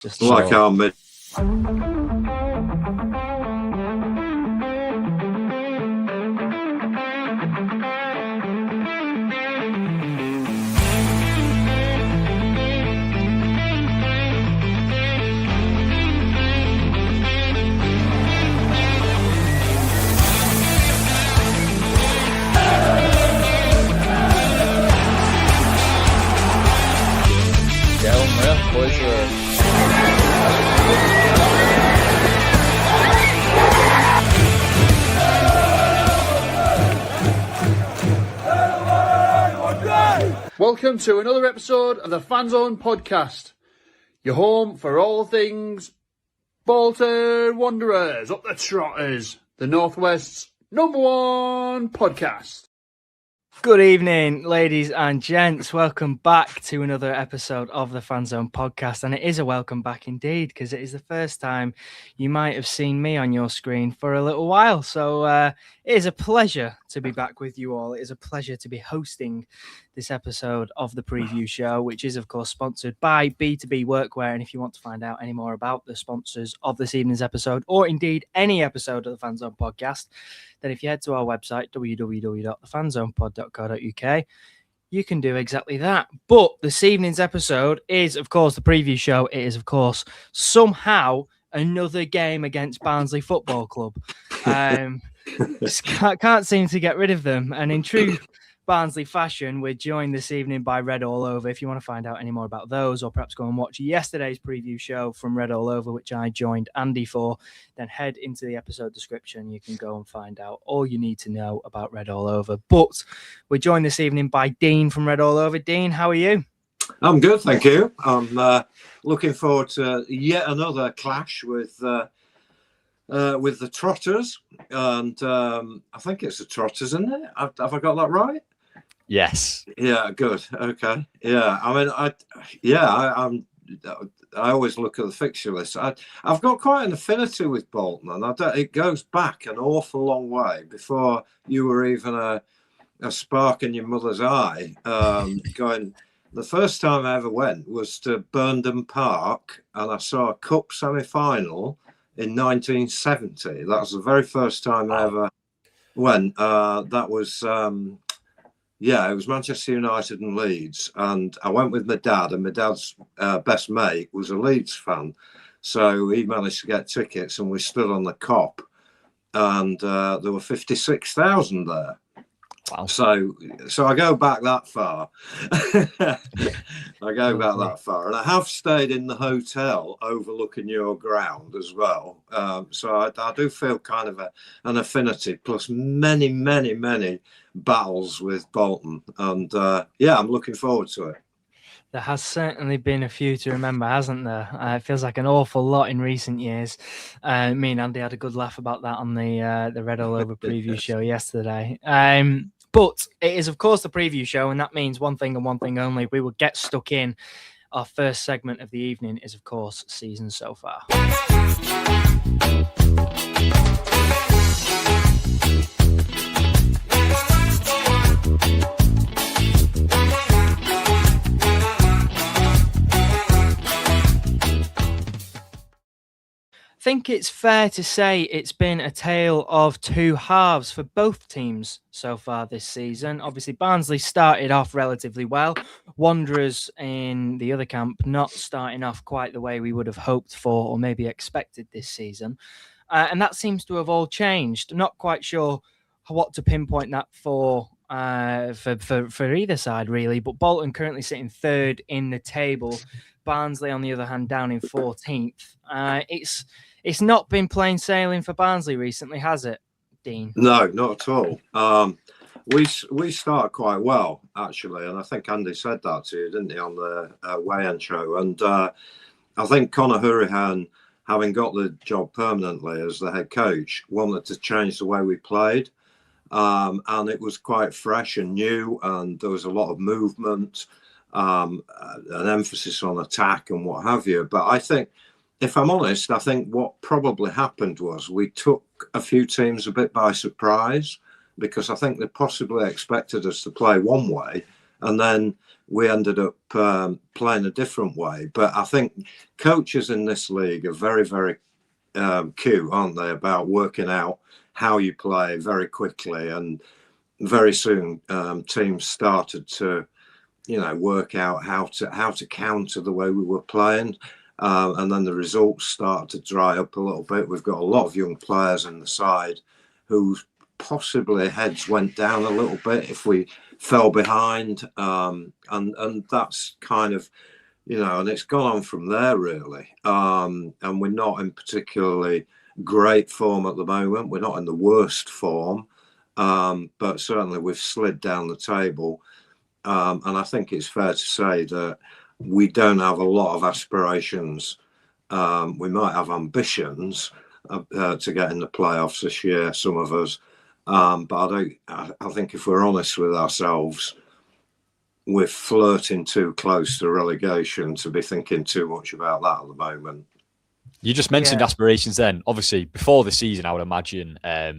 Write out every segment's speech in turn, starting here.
Just like our mid. Welcome to another episode of the Fanzone podcast. Your home for all things Bolton Wanderers, up the Trotters, the Northwest's #1 podcast. Good evening, ladies and gents. Welcome back to another episode of the Fanzone podcast. And it is a welcome back indeed, because it is the first time you might have seen me on your screen for a little while. So it is a pleasure to be back with you all. It is a pleasure to be hosting this episode of the preview show, which is, of course, sponsored by B2B Workwear. And if you want to find out any more about the sponsors of this evening's episode, or indeed any episode of the Fanzone podcast, then if you head to our website, www.thefanzonepod.co.uk, you can do exactly that. But this evening's episode is, of course, the preview show. It is, of course, somehow another game against Barnsley Football Club. Just can't seem to get rid of them. And in true Barnsley fashion, we're joined this evening by Red All Over. If you want to find out any more about those, or perhaps go and watch yesterday's preview show from Red All Over, which I joined Andy for, then head into the episode description. You can go and find out all you need to know about Red All Over. But we're joined this evening by Dean from Red All Over. Dean, how are you? I'm good, thank you. I'm looking forward to yet another clash with the Trotters, and I think it's the Trotters, isn't it? Have I got that right? Yes. Yeah, good. Okay. Yeah, I mean, I always look at the fixture list. I've got quite an affinity with Bolton, and it goes back an awful long way before you were even a spark in your mother's eye. The first time I ever went was to Burndon Park, and I saw a cup semi-final in 1970. That was the very first time I ever went. That was it was Manchester United and Leeds, and I went with my dad, and my dad's best mate was a Leeds fan, so he managed to get tickets, and we stood on the Kop, and there were 56,000 there. Wow. So I go back that far. And I have stayed in the hotel overlooking your ground as well. So I do feel kind of an affinity, plus many, many, many battles with Bolton. And I'm looking forward to it. There has certainly been a few to remember, hasn't there? It feels like an awful lot in recent years. Me and Andy had a good laugh about that on the Red All Over preview show yesterday. But it is, of course, the preview show, and that means one thing and one thing only. We will get stuck in. Our first segment of the evening is, of course, season so far. I think it's fair to say it's been a tale of two halves for both teams so far this season. Obviously, Barnsley started off relatively well. Wanderers in the other camp not starting off quite the way we would have hoped for or maybe expected this season. And that seems to have all changed. Not quite sure what to pinpoint that for either side, really. But Bolton currently sitting third in the table. Barnsley, on the other hand, down in 14th. It's not been plain sailing for Barnsley recently, has it, Dean? No, not at all. We started quite well, actually, and I think Andy said that to you, didn't he, on the weigh-in show? And I think Conor Hurrihan, having got the job permanently as the head coach, wanted to change the way we played. And it was quite fresh and new, and there was a lot of movement, an emphasis on attack and what have you. But I think, if I'm honest, I think what probably happened was we took a few teams a bit by surprise, because I think they possibly expected us to play one way and then we ended up playing a different way. But I think coaches in this league are very, very cute, aren't they, about working out how you play very quickly, and very soon teams started to, work out how to counter the way we were playing, and then the results started to dry up a little bit. We've got a lot of young players in the side who possibly heads went down a little bit if we fell behind, and that's kind of, and it's gone on from there really. And we're not in particularly great form at the moment. We're not in the worst form, but certainly we've slid down the table. And I think it's fair to say that we don't have a lot of aspirations. We might have ambitions to get in the playoffs this year, some of us. But I think if we're honest with ourselves, we're flirting too close to relegation to be thinking too much about that at the moment. You just mentioned aspirations then. Obviously, before the season, I would imagine, I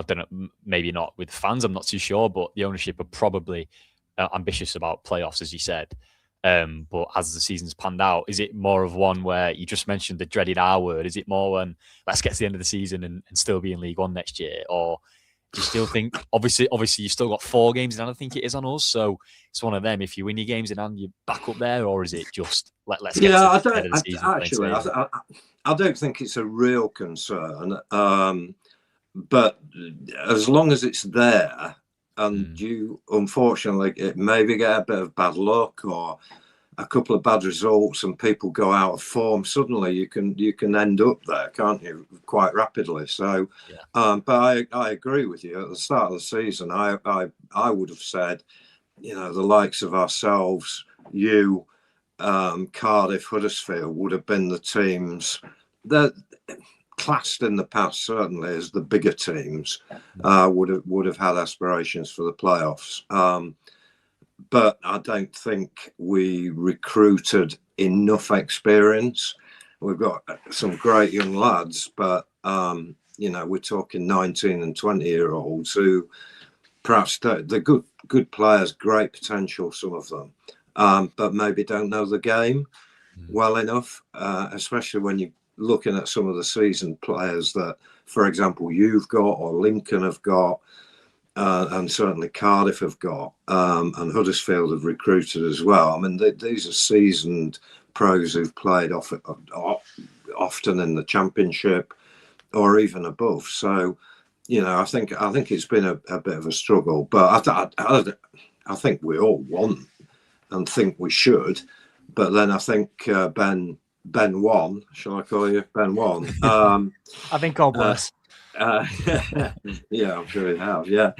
don't know, maybe not with fans, I'm not too sure, but the ownership are probably ambitious about playoffs, as you said. But as the season's panned out, is it more of one where you just mentioned the dreaded R word? Is it more when let's get to the end of the season and still be in League One next year? Or do you still think, obviously you've still got 4 games in hand, I think it is, on us. So it's one of them. If you win your games in hand, you're back up there, or is it just let's get to the end of the season? Actually, I don't think it's a real concern. But as long as it's there, and you unfortunately it maybe get a bit of bad luck or a couple of bad results and people go out of form, suddenly you can end up there, can't you, quite rapidly. So but I agree with you. At the start of the season, I would have said, the likes of ourselves, you, Cardiff, Huddersfield would have been the teams that classed in the past, certainly as the bigger teams, would have had aspirations for the playoffs. But I don't think we recruited enough experience. We've got some great young lads, but we're talking 19 and 20-year-olds who perhaps they're good players, great potential, some of them, but maybe don't know the game well enough, especially when you're looking at some of the seasoned players that, for example, you've got or Lincoln have got, and certainly Cardiff have got, and Huddersfield have recruited as well. I mean, these are seasoned pros who've played often in the Championship or even above. So, I think it's been a bit of a struggle, but I think we all want and think we should. But then I think Ben One, shall I call you Ben One? I think God bless. Yeah, I'm sure he have. Yeah,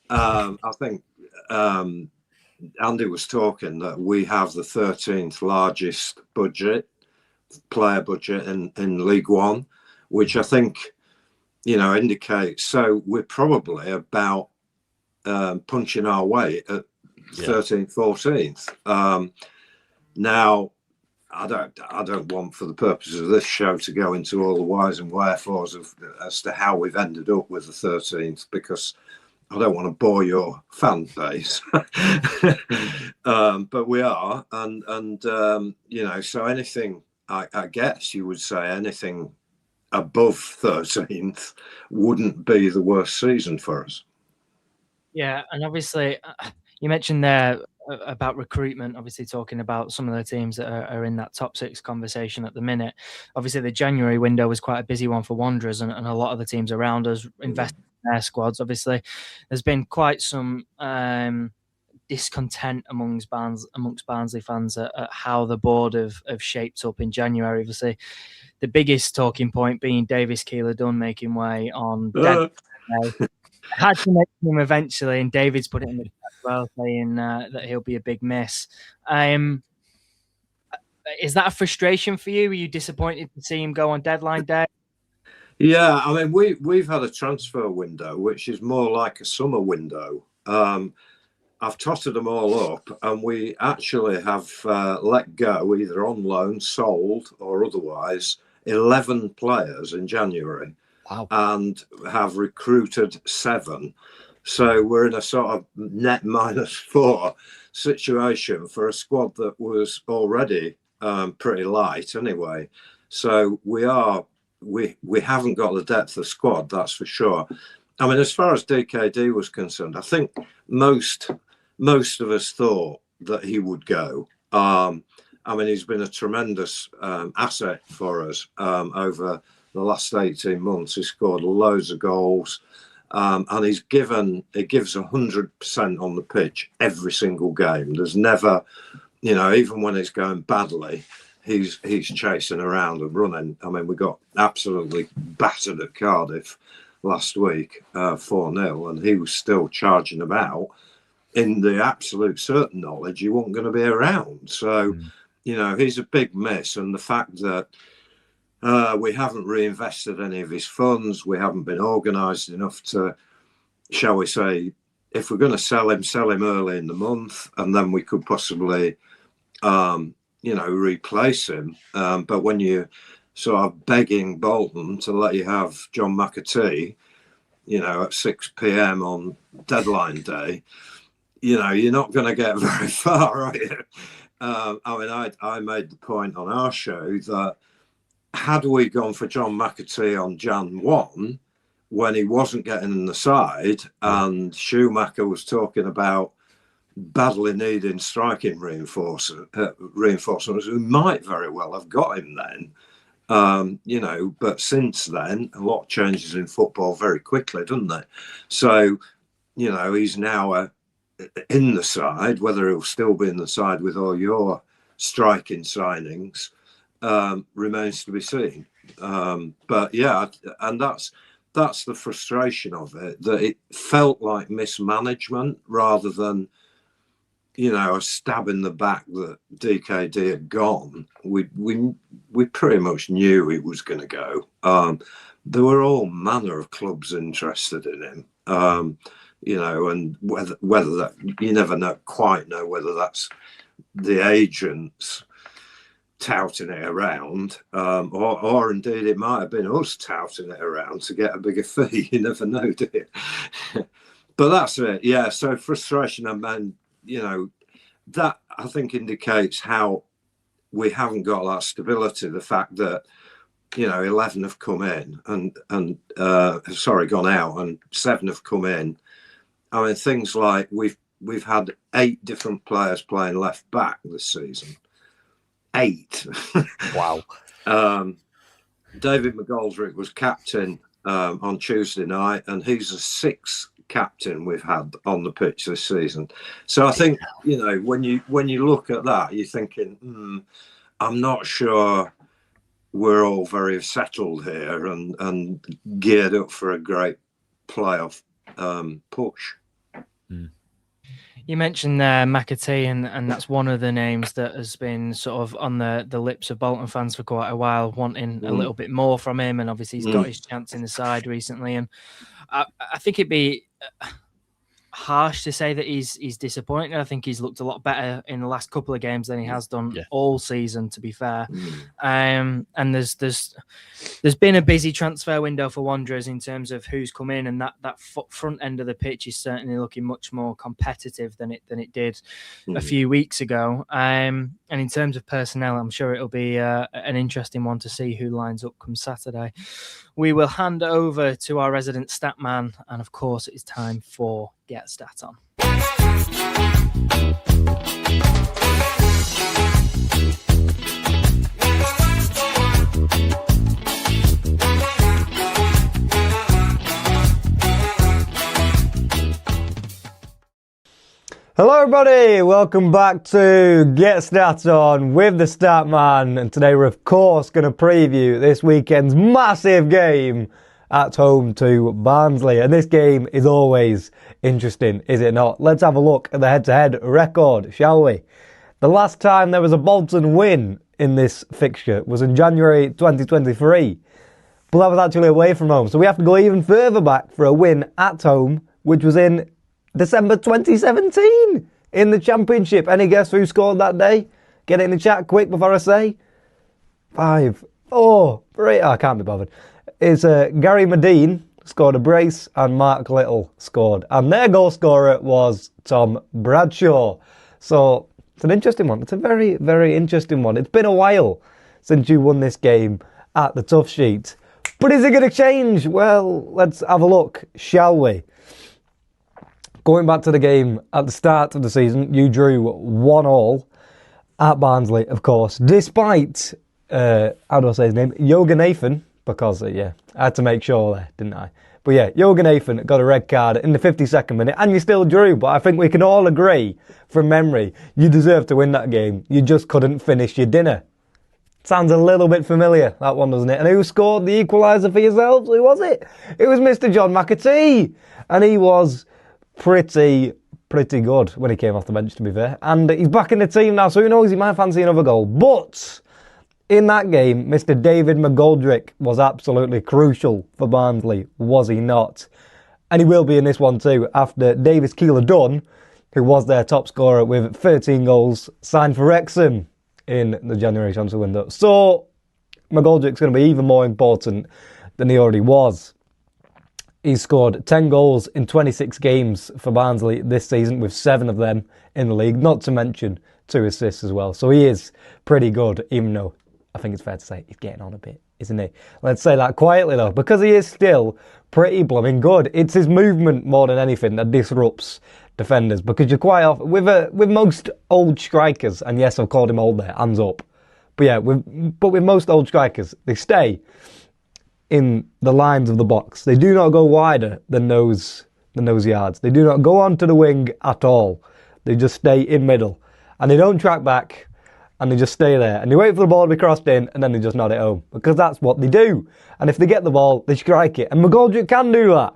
I think Andy was talking that we have the 13th largest player budget in League One, which I think indicates. So we're probably about punching our way at 13th, 14th. Now, I don't want, for the purposes of this show, to go into all the whys and wherefores as to how we've ended up with the 13th, because I don't want to bore your fan base. But we are, and so anything, I guess you would say anything above 13th wouldn't be the worst season for us. Yeah, and obviously you mentioned there about recruitment, obviously talking about some of the teams that are in that top 6 conversation at the minute. Obviously the January window was quite a busy one for Wanderers, and a lot of the teams around us invested in their squads. Obviously there's been quite some discontent amongst Barnsley fans at how the board have shaped up in January. Obviously the biggest talking point being Davis Keeler-Dunn making way on deadline day. Had to make him eventually, and David's put it in the chat as well, saying that he'll be a big miss. Is that a frustration for you? Are you disappointed to see him go on deadline day? Yeah, I mean, we've had a transfer window, which is more like a summer window. I've totted them all up, and we actually have let go, either on loan, sold, or otherwise, 11 players in January. Wow. And have recruited 7. So we're in a sort of net -4. situation for a squad that was already pretty light anyway. So we haven't got the depth of squad, that's for sure. I mean, as far as DKD was concerned, I think most of us thought that he would go. I mean, he's been a tremendous asset for us over the last 18 months. He scored loads of goals, and it gives 100% on the pitch every single game. There's never, even when it's going badly, he's chasing around and running. I mean, we got absolutely battered at Cardiff last week, 4-0, and he was still charging about in the absolute certain knowledge he wasn't going to be around. So, he's a big miss. And the fact that we haven't reinvested any of his funds, we haven't been organised enough to, shall we say, if we're going to sell him early in the month, and then we could possibly, replace him. But when you sort of begging Bolton to let you have John McAtee, at 6 p.m. on deadline day, you're not going to get very far, are you? I made the point on our show that had we gone for John McAtee on Jan 1, when he wasn't getting in the side, and Schumacher was talking about badly needing striking reinforcements, we might very well have got him then. But since then, a lot changes in football very quickly, doesn't they? So, he's now in the side. Whether he'll still be in the side with all your striking signings remains to be seen. But yeah, and that's the frustration of it, that it felt like mismanagement rather than, a stab in the back that DKD had gone. We pretty much knew he was going to go. There were all manner of clubs interested in him. And whether that, you never quite know whether that's the agents touting it around, or indeed it might have been us touting it around to get a bigger fee. You never know, do you? But that's it. Yeah. So frustration, and that I think indicates how we haven't got that stability. The fact that 11 have come in and gone out, and 7 have come in. I mean, things like we've had 8 different players playing left back this season. 8. Wow. David McGoldrick was captain on Tuesday night, and he's the 6th captain we've had on the pitch this season. So I think when you look at that, you're thinking, I'm not sure we're all very settled here and geared up for a great playoff push. You mentioned McAtee, and that's one of the names that has been sort of on the lips of Bolton fans for quite a while, wanting a little bit more from him. And obviously he's got his chance in the side recently. And I think it'd be harsh to say that he's disappointed. I think he's looked a lot better in the last couple of games than he has done all season, to be fair. And there's been a busy transfer window for Wanderers in terms of who's come in, and that front end of the pitch is certainly looking much more competitive than it did a few weeks ago. And in terms of personnel, I'm sure it'll be an interesting one to see who lines up come Saturday. We will hand over to our resident stat man, and of course it's time for Get Stat On. Hello everybody, welcome back to Get Stat On with the Stat Man, and today we're of course going to preview this weekend's massive game at home to Barnsley, and this game is always interesting, is it not? Let's have a look at the head-to-head record, shall we? The last time there was a Bolton win in this fixture was in January 2023, but that was actually away from home, so we have to go even further back for a win at home, which was in December 2017 in the Championship. Any guess who scored that day? Get it in the chat quick before I say. 5, 4, 3. I can't be bothered. It's Gary Medine scored a brace and Mark Little scored. And their goal scorer was Tom Bradshaw. So it's an interesting one. It's a very, very interesting one. It's been a while since you won this game at the Tough Sheet. But is it going to change? Well, let's have a look, shall we? Going back to the game at the start of the season, you drew 1-1 at Barnsley, of course, despite, how do I say his name? Yoganathan, because, I had to make sure there, didn't I? But yeah, Yoganathan got a red card in the 52nd minute, and you still drew, but I think we can all agree, from memory, you deserved to win that game. You just couldn't finish your dinner. Sounds a little bit familiar, that one, doesn't it? And who scored the equaliser for yourselves? Who was it? It was Mr. John McAtee, and he was pretty good when he came off the bench, to be fair. And he's back in the team now, so who knows, he might fancy another goal. But in that game, Mr. David McGoldrick was absolutely crucial for Barnsley, was he not? And he will be in this one too, after Davis Keeler-Dunn, who was their top scorer with 13 goals, signed for Wrexham in the January transfer window. So McGoldrick's going to be even more important than he already was. He's scored 10 goals in 26 games for Barnsley this season, with 7 of them in the league, not to mention 2 assists as well. So he is pretty good, even though I think it's fair to say he's getting on a bit, isn't he? Let's say that quietly though, because he is still pretty blooming good. It's his movement more than anything that disrupts defenders, because you're quite often, with most old strikers, and yes, I've called him old there, hands up. But yeah, with most old strikers, they stay in the lines of the box. They do not go wider than those yards. They do not go onto the wing at all. They just stay in middle. And they don't track back, and they just stay there. And they wait for the ball to be crossed in, and then they just nod it home. Because that's what they do. And if they get the ball, they strike it. And McGoldrick can do that,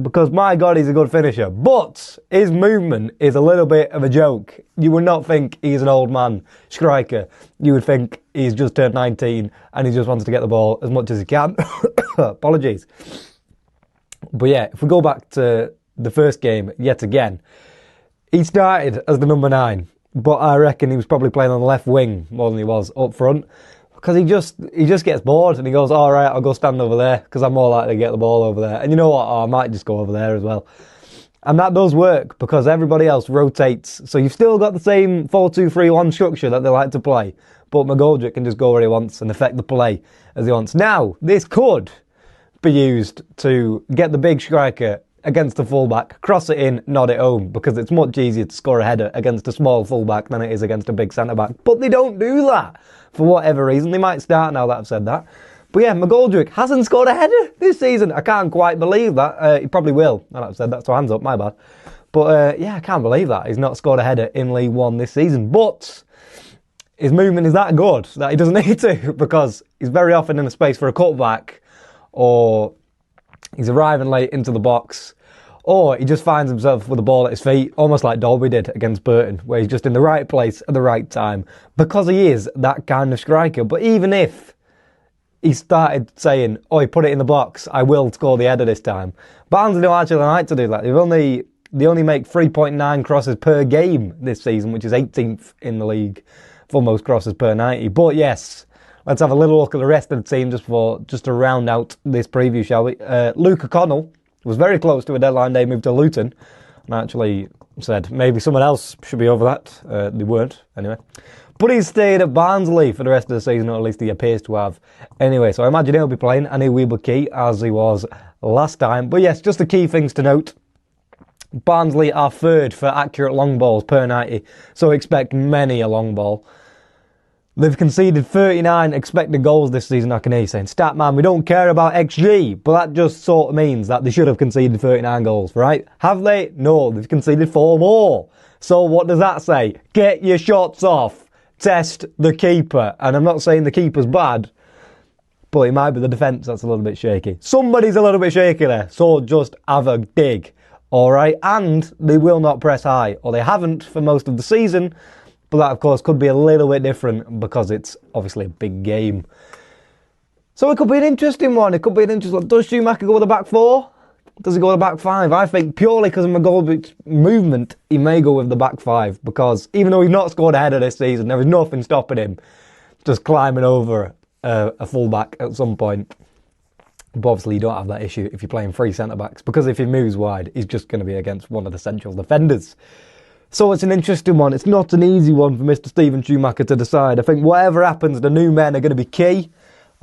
because my God, he's a good finisher. But his movement is a little bit of a joke. You would not think he's an old man striker. You would think he's just turned 19 and he just wants to get the ball as much as he can. Apologies. But yeah, if we go back to the first game yet again, he started as the number 9, but I reckon he was probably playing on the left wing more than he was up front. Because he just gets bored and he goes, all right, I'll go stand over there because I'm more likely to get the ball over there. And you know what? I might just go over there as well. And that does work because everybody else rotates. So you've still got the same 4-2-3-1 structure that they like to play. But McGoldrick can just go where he wants and affect the play as he wants. Now, this could be used to get the big striker against the fullback, cross it in, nod it home, because it's much easier to score a header against a small fullback than it is against a big centre-back. But they don't do that for whatever reason. They might start now that I've said that. But yeah, McGoldrick hasn't scored a header this season. I can't quite believe that. He probably will now that I've said that, so hands up, my bad. But yeah, I can't believe that. He's not scored a header in League One this season. But his movement is that good that he doesn't need to, because he's very often in a space for a cutback, or he's arriving late into the box, or he just finds himself with the ball at his feet, almost like Dolby did against Burton, where he's just in the right place at the right time, because he is that kind of striker. But even if he started saying, oh, he put it in the box, I will score the header this time, Barnsley don't actually like to do that. They only make 3.9 crosses per game this season, which is 18th in the league for most crosses per 90. But yes, let's have a little look at the rest of the team just to round out this preview, shall we? Luke O'Connell was very close to a deadline day move to Luton, and actually said maybe someone else should be over that. They weren't, anyway. But he's stayed at Barnsley for the rest of the season, or at least he appears to have. Anyway, so I imagine he'll be playing, and he will be key, as he was last time. But yes, just the key things to note. Barnsley are third for accurate long balls per 90, so expect many a long ball. They've conceded 39 expected goals this season. I can hear you saying, Statman, we don't care about XG, but that just sort of means that they should have conceded 39 goals, right? Have they? No, they've conceded 4 more. So what does that say? Get your shots off. Test the keeper. And I'm not saying the keeper's bad, but it might be the defence that's a little bit shaky. Somebody's a little bit shaky there, so just have a dig, all right? And they will not press high, or they haven't for most of the season. But that, of course, could be a little bit different because it's obviously a big game. So it could be an interesting one. It could be an interesting one. Does Schumacher go with a back 4? Does he go with a back 5? I think purely because of McGoldrick's movement, he may go with the back 5. Because even though he's not scored a header this season, there is nothing stopping him just climbing over a fullback at some point. But obviously you don't have that issue if you're playing 3 centre-backs. Because if he moves wide, he's just going to be against one of the central defenders. So it's an interesting one. It's not an easy one for Mr. Stephen Schumacher to decide. I think whatever happens, the new men are going to be key.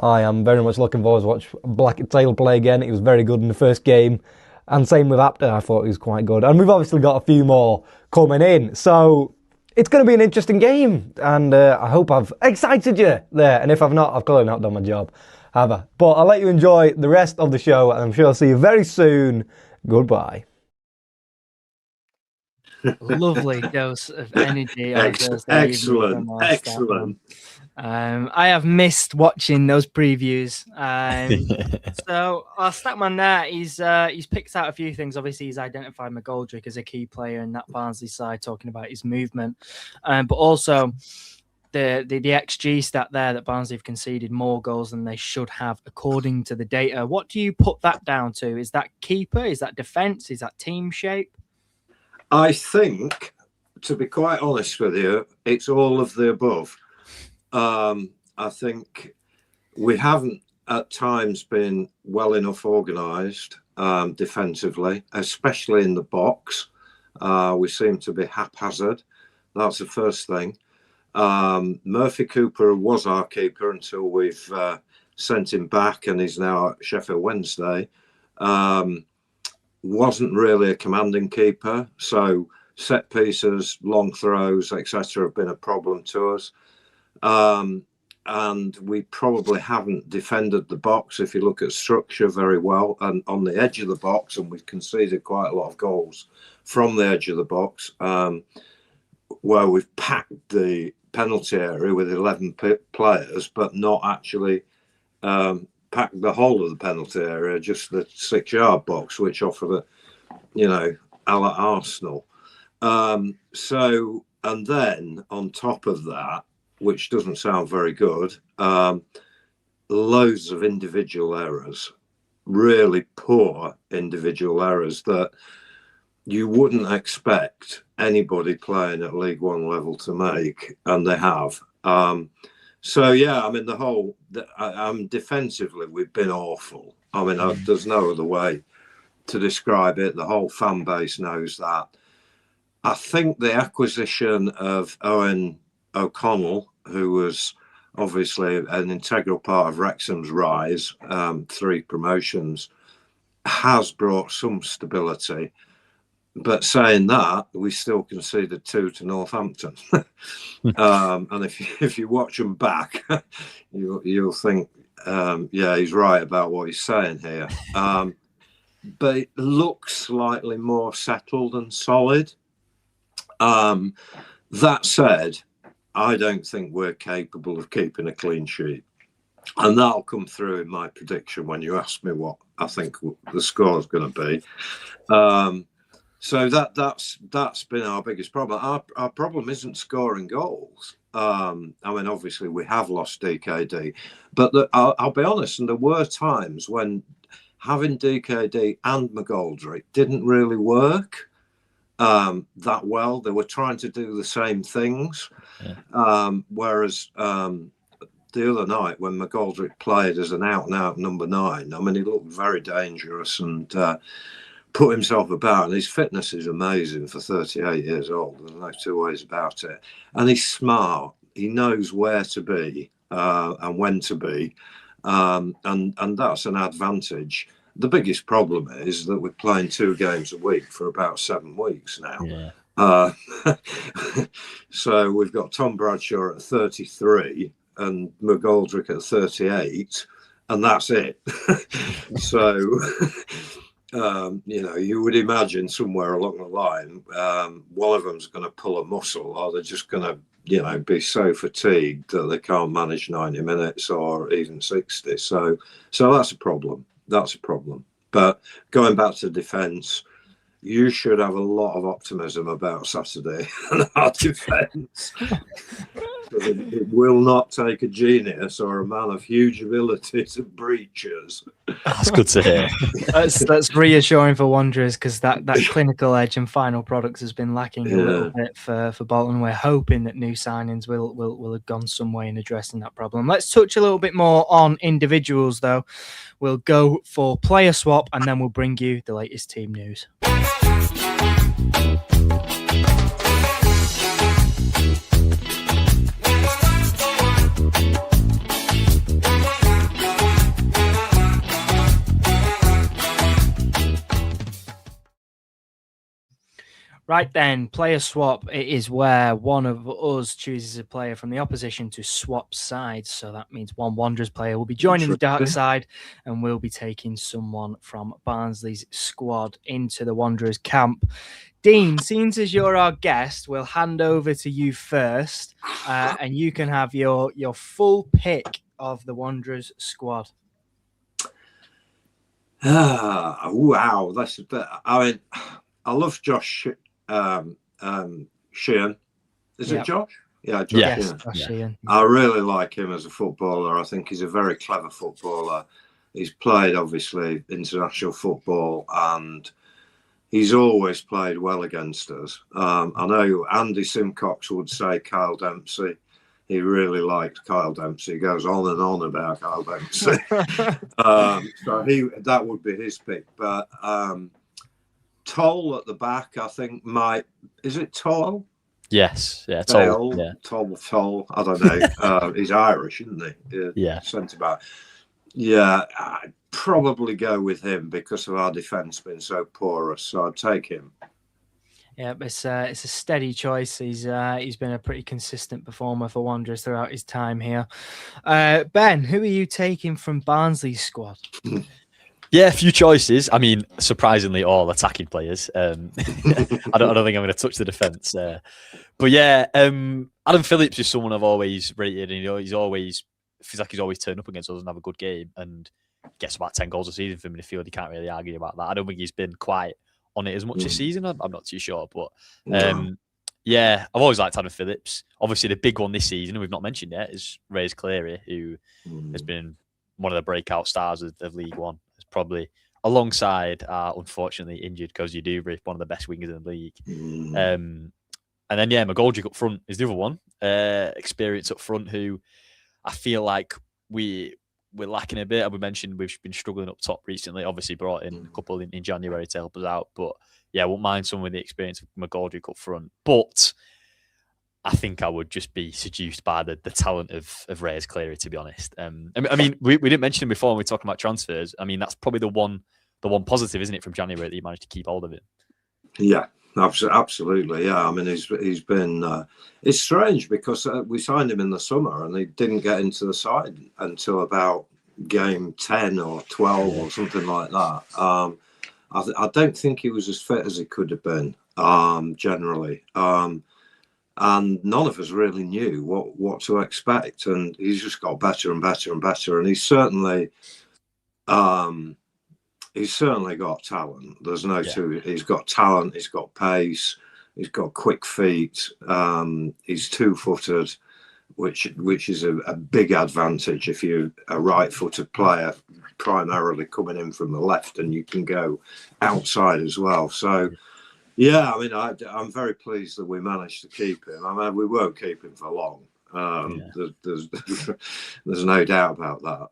I am very much looking forward to watch Blackett-Taylor play again. He was very good in the first game. And same with Apter, I thought he was quite good. And we've obviously got a few more coming in. So it's going to be an interesting game. And I hope I've excited you there. And if I've not, I've clearly not done my job, have I? But I'll let you enjoy the rest of the show. And I'm sure I'll see you very soon. Goodbye. Lovely dose of energy. Excellent. I have missed watching those previews. So our Statman there, he's picked out a few things. Obviously, he's identified McGoldrick as a key player in that Barnsley side, talking about his movement, but also the XG stat there that Barnsley have conceded more goals than they should have according to the data. What do you put that down to? Is that keeper? Is that defence? Is that team shape? I think, to be quite honest with you, it's all of the above. I think we haven't at times been well enough organised defensively, especially in the box. We seem to be haphazard. That's the first thing. Murphy Cooper was our keeper until we've sent him back, and he's now at Sheffield Wednesday. Wasn't really a commanding keeper, so set pieces, long throws, etc. have been a problem to us. And we probably haven't defended the box, if you look at structure, very well, and on the edge of the box, and we've conceded quite a lot of goals from the edge of the box, where we've packed the penalty area with 11 players, but not actually packed the whole of the penalty area, just the 6-yard box, which offered a la Arsenal. So, and then on top of that, which doesn't sound very good, loads of individual errors, really poor individual errors that you wouldn't expect anybody playing at League One level to make, and they have. So yeah, I mean, defensively we've been awful. I mean, there's no other way to describe it. The whole fan base knows that. I think the acquisition of Owen O'Connell, who was obviously an integral part of Wrexham's rise, 3 promotions, has brought some stability. But saying that, we still conceded 2 to Northampton. And if you watch them back, you'll think, yeah, he's right about what he's saying here. But it looks slightly more settled and solid. That said, I don't think we're capable of keeping a clean sheet. And that'll come through in my prediction when you ask me what I think the score is going to be. So that's been our biggest problem. Our problem isn't scoring goals. I mean, obviously we have lost DKD, but I'll be honest, and there were times when having DKD and McGoldrick didn't really work that well. They were trying to do the same things, whereas the other night when McGoldrick played as an out-and-out number 9, I mean, he looked very dangerous and put himself about, and his fitness is amazing for 38 years old. There's no 2 ways about it. And he's smart. He knows where to be and when to be, and that's an advantage. The biggest problem is that we're playing 2 games a week for about 7 weeks now. Yeah. So we've got Tom Bradshaw at 33 and McGoldrick at 38, and that's it. So you would imagine somewhere along the line, one of them's going to pull a muscle, or they're just going to, be so fatigued that they can't manage 90 minutes or even 60. So that's a problem. That's a problem. But going back to defence, you should have a lot of optimism about Saturday and our defence. It will not take a genius or a man of huge ability to breach us. That's good to hear. That's reassuring for Wanderers, because that clinical edge and final products has been lacking a little bit for Bolton. We're hoping that new signings will have gone some way in addressing that problem. Let's touch a little bit more on individuals, though. We'll go for player swap, and then we'll bring you the latest team news. Right then, player swap. It is where one of us chooses a player from the opposition to swap sides. So that means one Wanderers player will be joining the dark side and we'll be taking someone from Barnsley's squad into the Wanderers camp. Dean, since as you're our guest, we'll hand over to you first and you can have your full pick of the Wanderers squad. Wow. I mean, I love Josh Sheehan. Is it Josh? Yeah, Josh Sheehan. Josh Sheehan. I really like him as a footballer. I think he's a very clever footballer. He's played, obviously, international football, and he's always played well against us. I know Andy Simcox would say Kyle Dempsey. He really liked Kyle Dempsey. He goes on and on about Kyle Dempsey. So that would be his pick. But Toll at the back, I think is it Toll? Yes, yeah, Toll. Yeah. Toll. I don't know. He's Irish, isn't he? Yeah. Centre back. Yeah, I'd probably go with him because of our defence being so porous. So I'd take him. Yeah, it's a steady choice. He's been a pretty consistent performer for Wanderers throughout his time here. Ben, who are you taking from Barnsley's squad? Yeah, a few choices. I mean, surprisingly, all attacking players. I don't think I'm going to touch the defence. But yeah, Adam Phillips is someone I've always rated, and he's always feels like he's always turned up against us and have a good game, and gets about 10 goals a season for midfield. You can't really argue about that. I don't think he's been quite on it as much this season. I'm not too sure, but yeah, I've always liked Adam Phillips. Obviously, the big one this season, and we've not mentioned yet, is Reyes Cleary, who has been one of the breakout stars of League One. It's probably alongside, unfortunately, injured Kozy Dubry, one of the best wingers in the league. And then, yeah, McGoldrick up front is the other one. Experience up front, who I feel like we're lacking a bit. And we mentioned we've been struggling up top recently. Obviously, brought in a couple in January to help us out. But yeah, I won't mind someone with the experience of McGoldrick up front. But I think I would just be seduced by the talent of Reyes Cleary, to be honest. I mean, we didn't mention him before when we were talking about transfers. I mean, that's probably the one positive, isn't it, from January that you managed to keep hold of him? Yeah, absolutely. Yeah, I mean, he's been. It's strange because we signed him in the summer and he didn't get into the side until about game 10 or 12 or something like that. I don't think he was as fit as he could have been. Generally. And none of us really knew what to expect, and he's just got better and better and better. And he's certainly got talent. There's no two. He's got talent. He's got pace. He's got quick feet. He's 2-footed, which is a big advantage if you're a right-footed player, primarily coming in from the left, and you can go outside as well. So. Yeah, I mean, I'm very pleased that we managed to keep him. I mean, we won't keep him for long. There's no doubt about that.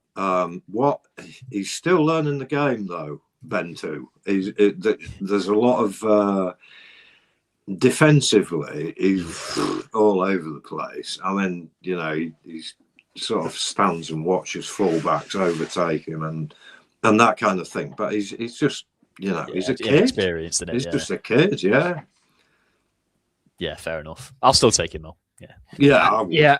He's still learning the game, though, Ben, too. There's a lot of defensively, he's all over the place. I mean, he sort of stands and watches fullbacks overtake him and that kind of thing. But he's just. He's a kid. Inexperienced, isn't it? He's just a kid, yeah. Yeah, fair enough. I'll still take him though. Yeah.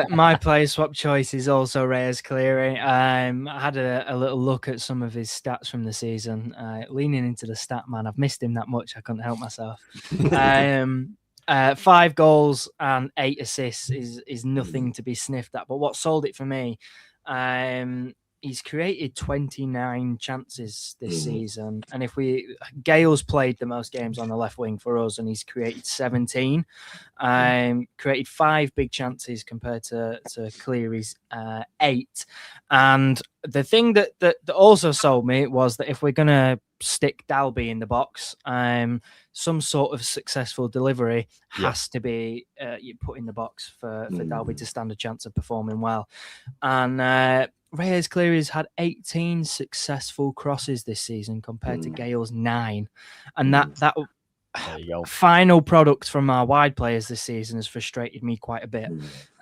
My player swap choice is also Reyes Cleary. I had a little look at some of his stats from the season. Leaning into the stat man, I've missed him that much. I couldn't help myself. 5 goals and 8 assists is nothing to be sniffed at. But what sold it for me? He's created 29 chances this season. And Gale's played the most games on the left wing for us, and he's created 17. Created 5 big chances compared to Cleary's 8. And the thing that also sold me was that if we're going to stick Dalby in the box, some sort of successful delivery has to be put in the box for Dalby to stand a chance of performing well. And Reyes Cleary has had 18 successful crosses this season compared to Gale's 9. And that final product from our wide players this season has frustrated me quite a bit.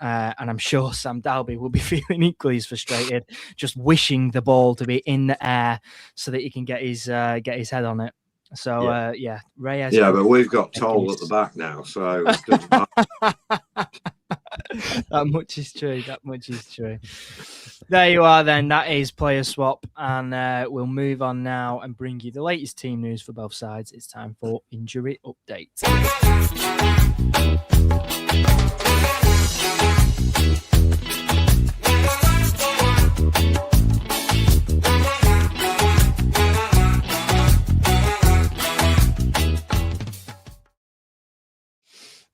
And I'm sure Sam Dalby will be feeling equally as frustrated, just wishing the ball to be in the air so that he can get his head on it. So Reyes. Yeah, but we've got Toll at the back now, so it doesn't matter. That much is true. That much is true. There you are then. That is player swap. And we'll move on now and bring you the latest team news for both sides. It's time for injury update.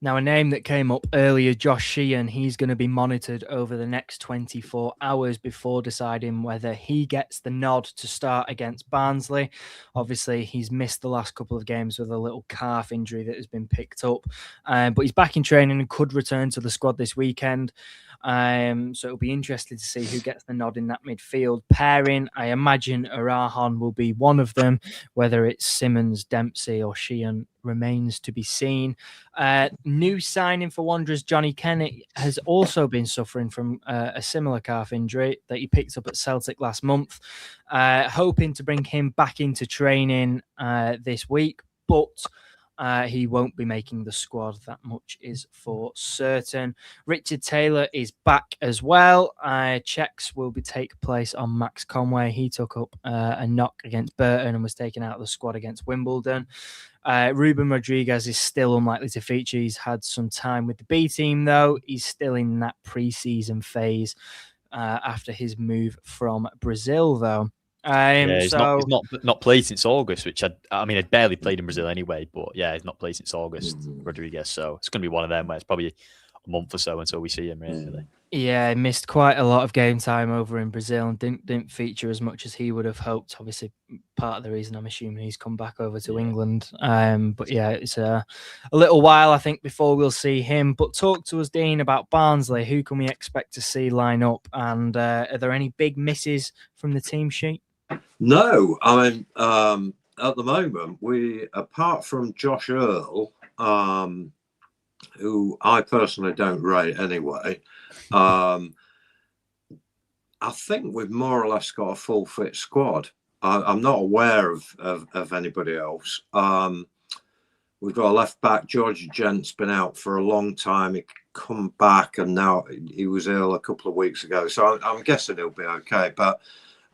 Now, a name that came up earlier, Josh Sheehan, he's going to be monitored over the next 24 hours before deciding whether he gets the nod to start against Barnsley. Obviously, he's missed the last couple of games with a little calf injury that has been picked up, but he's back in training and could return to the squad this weekend. So it'll be interesting to see who gets the nod in that midfield pairing. I imagine Arahan will be one of them. Whether it's Simmons, Dempsey or Sheehan remains to be seen. New signing for Wanderers, Johnny Kennett, has also been suffering from a similar calf injury that he picked up at Celtic last month. Hoping to bring him back into training this week, but he won't be making the squad. That much is for certain. Richard Taylor is back as well. Checks will take place on Max Conway. He took up a knock against Burton and was taken out of the squad against Wimbledon. Ruben Rodriguez is still unlikely to feature. He's had some time with the B team, though. He's still in that pre-season phase after his move from Brazil, though. He's not played since August, which I mean, I'd barely played in Brazil anyway, but yeah, he's not played since August, Rodriguez. So it's going to be one of them where it's probably a month or so until we see him, really. Yeah, he missed quite a lot of game time over in Brazil and didn't feature as much as he would have hoped. Obviously, part of the reason I'm assuming he's come back over to England. But yeah, it's a little while, I think, before we'll see him. But talk to us, Dean, about Barnsley. Who can we expect to see line up? And are there any big misses from the team sheet? No, I mean, at the moment, apart from Josh Earl, who I personally don't rate anyway, I think we've more or less got a full fit squad. I'm not aware of anybody else. We've got a left back, George Gent's been out for a long time. He come back and now he was ill a couple of weeks ago. So I'm guessing he'll be okay. But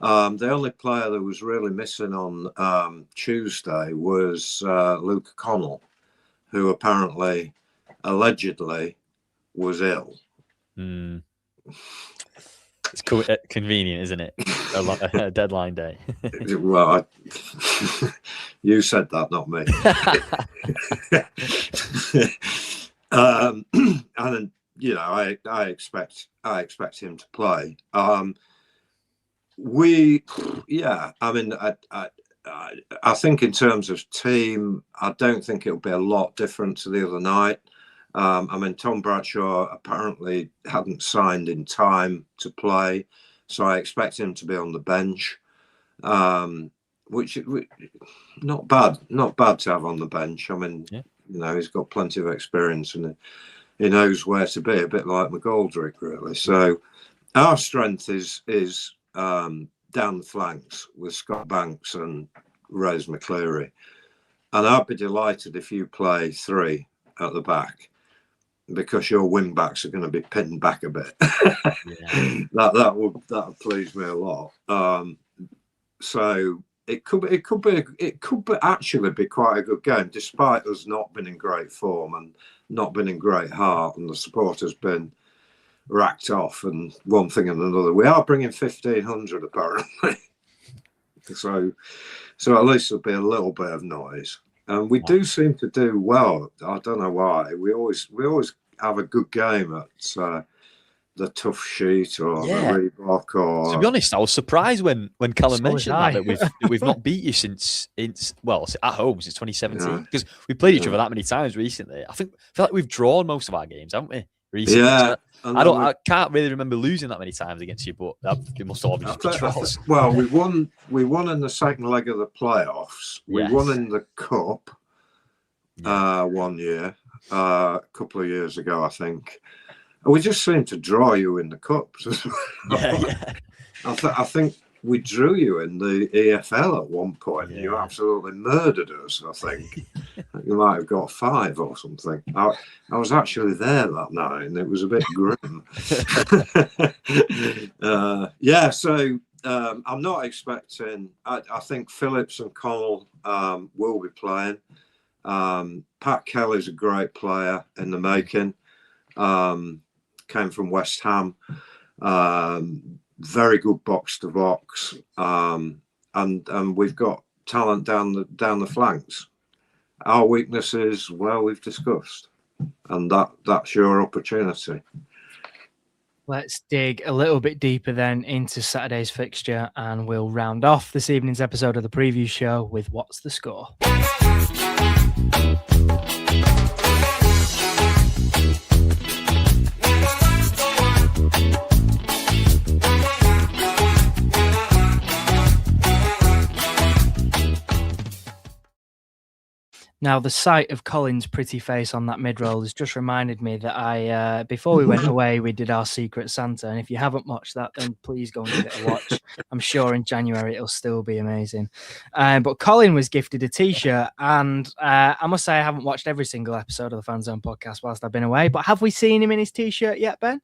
the only player that was really missing on Tuesday was Luke Connell, who allegedly was ill. It's convenient, isn't it? A deadline day. Well, you said that, not me. And you know, I expect him to play. I mean, I think in terms of team, I don't think it'll be a lot different to the other night. I mean, Tom Bradshaw apparently hadn't signed in time to play, so I expect him to be on the bench, which not bad to have on the bench. I mean, you know, he's got plenty of experience and he knows where to be, a bit like McGoldrick, really. So our strength is down the flanks with Scott Banks and Rez McCleary, and I'd be delighted if you play three at the back, because your wing backs are going to be pinned back a bit. That would please me a lot. So it could actually be quite a good game, despite us not being in great form and not being in great heart, and the support has been racked off and one thing and another. We are bringing 1,500 apparently, so at least there'll be a little bit of noise. And we do seem to do well. I don't know why. We always have a good game at the Tough Sheet or the Reebok. Or to be honest, I was surprised when Callum mentioned that we've not beat you since at home since 2017, because we played each other that many times recently. I feel like we've drawn most of our games, haven't we? Recently. Yeah. So I can't really remember losing that many times against you, but it must obviously be draws. Well, we won in the second leg of the playoffs. We won in the cup 1 year, a couple of years ago, I think. And we just seem to draw you in the cups. I think we drew you in the EFL at one point. Yeah. You absolutely murdered us, I think. You might have got 5 or something. I was actually there that night, and it was a bit grim. So I'm not expecting... I think Phillips and Connell will be playing. Pat Kelly's a great player in the making. Came from West Ham. Very good box to box, and we've got talent down the flanks. Our weaknesses, well, we've discussed, and that's your opportunity. Let's dig a little bit deeper then into Saturday's fixture, and we'll round off this evening's episode of the preview show with What's the Score? Now, the sight of Colin's pretty face on that mid-roll has just reminded me that before we went away, we did our Secret Santa. And if you haven't watched that, then please go and give it a watch. I'm sure in January it'll still be amazing. But Colin was gifted a T-shirt. And I must say I haven't watched every single episode of the Fan Zone podcast whilst I've been away. But have we seen him in his T-shirt yet, Ben?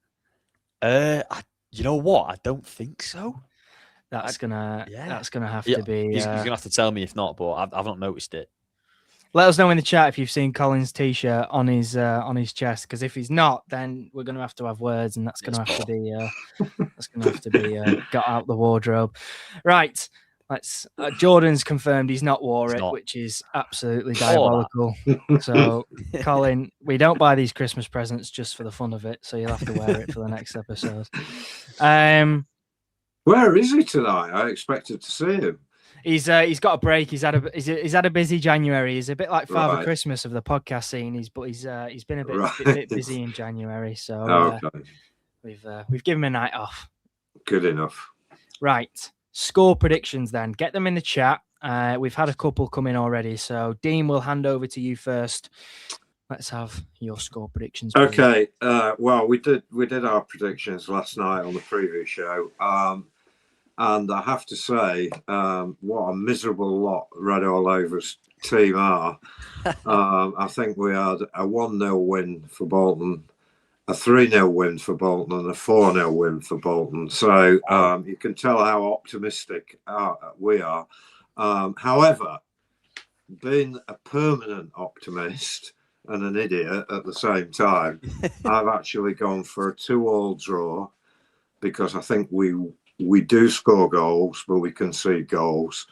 You know what? I don't think so. That's gonna have to be... He's going to have to tell me if not, but I've not noticed it. Let us know in the chat if you've seen Colin's T-shirt on his chest, because if he's not, then we're going to have words, and that's going to have to be got out the wardrobe. Right, let's. Jordan's confirmed he's not wore it, which is absolutely diabolical. So, Colin, we don't buy these Christmas presents just for the fun of it, so you'll have to wear it for the next episode. Where is he tonight? I expected to see him. He's got a break. He's had a busy January. He's a bit like Father Christmas of the podcast scene. He's been a bit busy in January. So we've given him a night off. Good enough. Right. Score predictions then. Get them in the chat. We've had a couple come in already. So Dean, we'll hand over to you first. Let's have your score predictions. Please. Okay. Well, we did our predictions last night on the preview show. And I have to say, what a miserable lot Red All Over's team are. I think we had a 1-0 win for Bolton, a 3-0 win for Bolton, and a 4-0 win for Bolton. So you can tell how optimistic we are. However, being a permanent optimist and an idiot at the same time, I've actually gone for a 2-2 draw, because I think we do score goals, but we concede goals.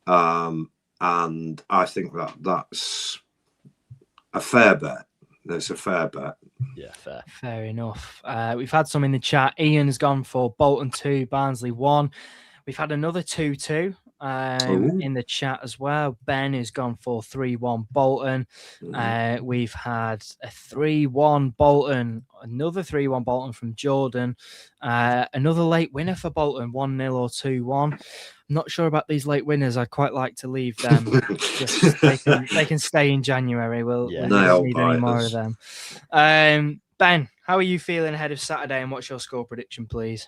And I think that's a fair bet. It's a fair bet. Yeah, fair. Fair enough. We've had some in the chat. Ian has gone for Bolton 2, Barnsley 1. We've had another 2-2 in the chat as well. Ben has gone for 3-1 Bolton. We've had a 3-1 Bolton, another 3-1 Bolton from Jordan. Another late winner for Bolton, 1-0 or 2-1. I'm not sure about these late winners. I'd quite like to leave them. They can stay in January. We'll don't need any more of them. Ben, how are you feeling ahead of Saturday, and what's your score prediction, please?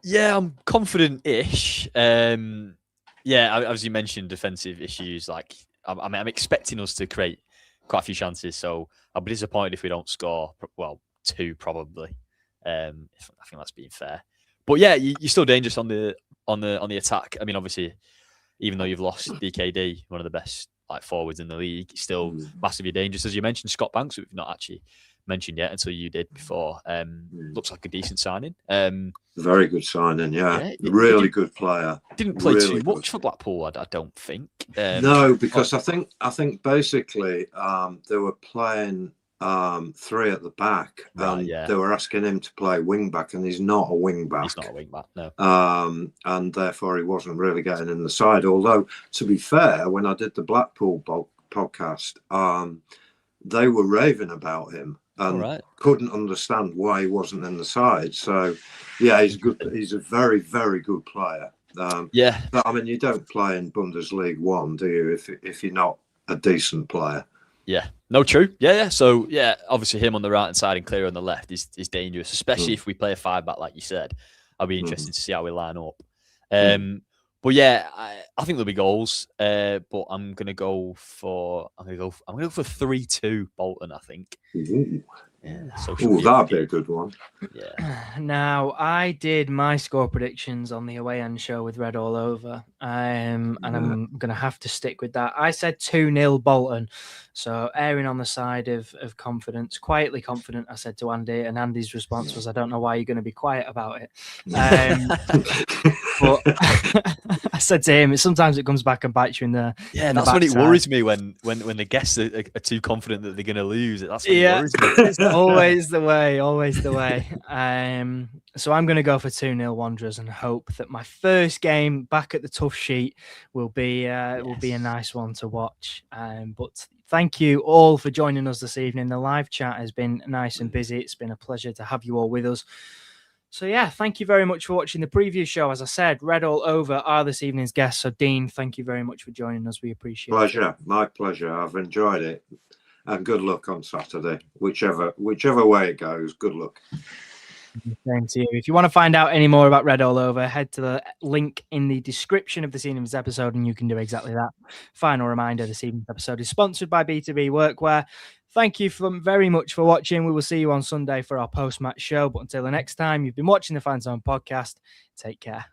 Yeah, I'm confident-ish. As you mentioned, defensive issues. Like, I'm expecting us to create quite a few chances. So I'll be disappointed if we don't score. Well, 2 probably. I think that's being fair. But yeah, you're still dangerous on the attack. I mean, obviously, even though you've lost DKD, one of the best forwards in the league, still massively dangerous. As you mentioned, Scott Banks, we've not actually mentioned yet until you did before. Looks like a decent signing. Very good signing, yeah. Really good player. Didn't play too much for Blackpool, I don't think. No, because I think basically they were playing 3 at the back, and they were asking him to play wing back, and he's not a wing back. He's not a wing back, no. And therefore he wasn't really getting in the side. Although, to be fair, when I did the Blackpool podcast, they were raving about him and couldn't understand why he wasn't in the side. So, yeah, he's good. He's a very, very good player. But I mean, you don't play in Bundesliga 1, do you? If you're not a decent player. Yeah, no, true. Yeah. So, obviously him on the right hand side and Clear on the left is dangerous, especially if we play a 5-back like you said. I'll be interested to see how we line up. But yeah, I think there'll be goals. But I'm gonna go for 3-2 Bolton. I think. Ooh. Yeah. So That'd be a good one. Yeah. Now, I did my score predictions on the away end show with Red All Over, and I'm going to have to stick with that. I said 2-0 Bolton, so erring on the side of confidence, quietly confident, I said to Andy, and Andy's response was, I don't know why you're going to be quiet about it. But I said to him, sometimes it comes back and bites you in the that's when it worries me when the guests are too confident that they're going to lose. That's when it worries me. It's always the way. So I'm going to go for 2-0 Wanderers and hope that my first game back at the tough sheet will be a nice one to watch. But thank you all for joining us this evening. The live chat has been nice and busy. It's been a pleasure to have you all with us. So yeah, thank you very much for watching the preview show. As I said, Red All Over are this evening's guests. So Dean, thank you very much for joining us. We appreciate it. My pleasure. I've enjoyed it. And good luck on Saturday. Whichever way it goes, good luck. Same to you. If you want to find out any more about Red All Over, head to the link in the description of this evening's episode and you can do exactly that. Final reminder, this evening's episode is sponsored by B2B Workwear. Thank you very much for watching. We will see you on Sunday for our post-match show. But until the next time, you've been watching the Fan Zone podcast. Take care.